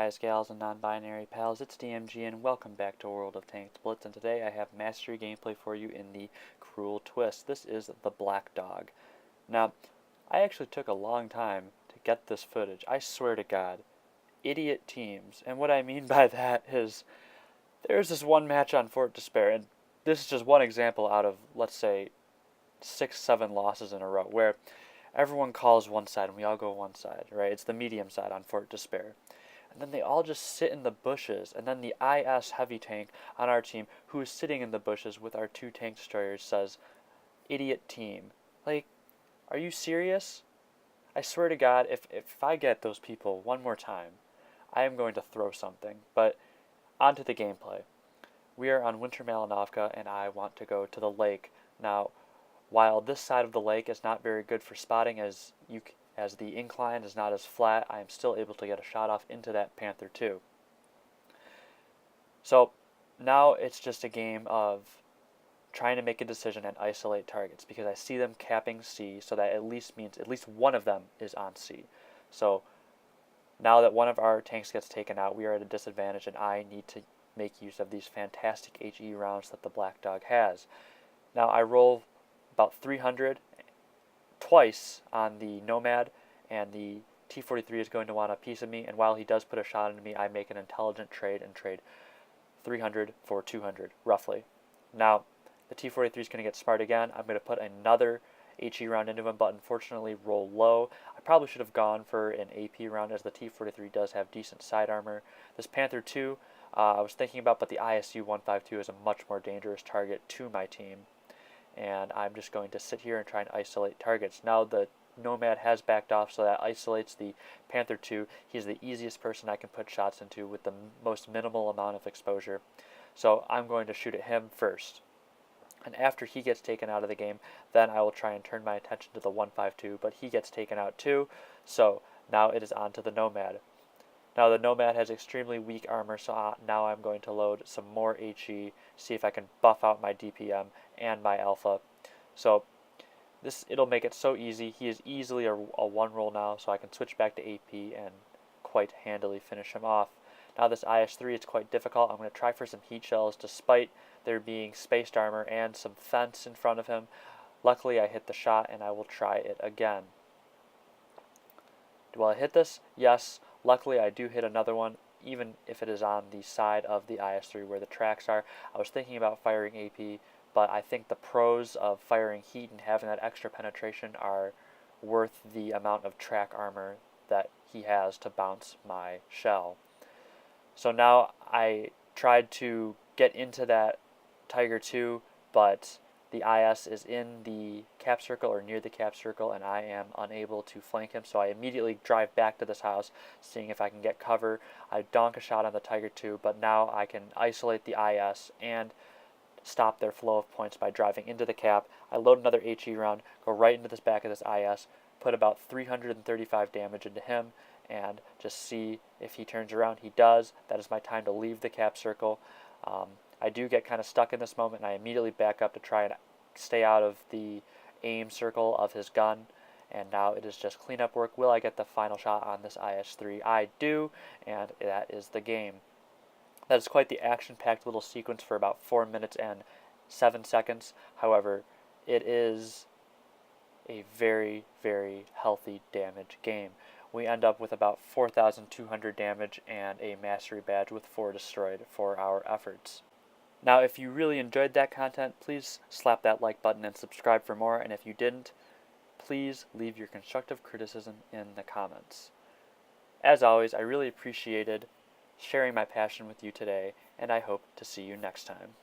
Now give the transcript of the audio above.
guys, gals, and non-binary pals, it's DMG and welcome back to World of Tanks Blitz, and today I have mastery gameplay for you in the Cruel Twist. This is the Blackdog. Now, I actually took a long time to get this footage. I swear to God, idiot teams. And what I mean by that is, there's this one match on Fort Despair, and this is just one example out of, let's say, 6-7 losses in a row, where everyone calls one side and we all go one side, right? It's the medium side on Fort Despair. And then they all just sit in the bushes, and then the IS heavy tank on our team, who is sitting in the bushes with our 2 tank destroyers, says, "Idiot team." Like, are you serious? I swear to God, if I get those people one more time, I am going to throw something. But on to the gameplay. We are on Winter Malinovka, and I want to go to the lake. Now, while this side of the lake is not very good for spotting, as the incline is not as flat, I am still able to get a shot off into that Panther 2. So now it's just a game of trying to make a decision and isolate targets, because I see them capping C, so that at least means at least one of them is on C. So now that one of our tanks gets taken out, we are at a disadvantage, and I need to make use of these fantastic HE rounds that the Blackdog has. Now I roll about 300 twice on the Nomad, and the T-43 is going to want a piece of me, and while he does put a shot into me, I make an intelligent trade and trade 300 for 200, roughly. Now, the T-43 is going to get smart again. I'm going to put another HE round into him, but unfortunately roll low. I probably should have gone for an AP round, as the T-43 does have decent side armor. This Panther 2, I was thinking about, but the ISU-152 is a much more dangerous target to my team, and I'm just going to sit here and try and isolate targets. Now the Nomad has backed off, so that isolates the Panther 2. He's the easiest person I can put shots into with the most minimal amount of exposure. So I'm going to shoot at him first. And after he gets taken out of the game, then I will try and turn my attention to the 152, but he gets taken out too, so now it is on to the Nomad. Now the Nomad has extremely weak armor, so now I'm going to load some more HE, see if I can buff out my DPM and my Alpha. So it'll make it so easy. He is easily a 1-roll now, so I can switch back to AP and quite handily finish him off. Now this IS-3 is quite difficult. I'm going to try for some heat shells, despite there being spaced armor and some fence in front of him. Luckily I hit the shot, and I will try it again. Will I hit this? Yes. Luckily I do hit another one, even if it is on the side of the IS-3 where the tracks are. I was thinking about firing AP, but I think the pros of firing heat and having that extra penetration are worth the amount of track armor that he has to bounce my shell. So now I tried to get into that Tiger 2, but the IS is in the cap circle or near the cap circle, and I am unable to flank him, so I immediately drive back to this house, seeing if I can get cover. I donk a shot on the Tiger 2, but now I can isolate the IS and stop their flow of points by driving into the cap. I load another HE round, go right into this back of this IS, put about 335 damage into him, and just see if he turns around. He does. That is my time to leave the cap circle. I do get kind of stuck in this moment, and I immediately back up to try and stay out of the aim circle of his gun, and now it is just cleanup work. Will I get the final shot on this IS-3? I do, and that is the game. That is quite the action-packed little sequence for about 4 minutes and 7 seconds. However, it is a very, very healthy damage game. We end up with about 4,200 damage and a mastery badge with 4 destroyed for our efforts. Now, if you really enjoyed that content, please slap that like button and subscribe for more, and if you didn't, please leave your constructive criticism in the comments. As always, I really appreciated sharing my passion with you today, and I hope to see you next time.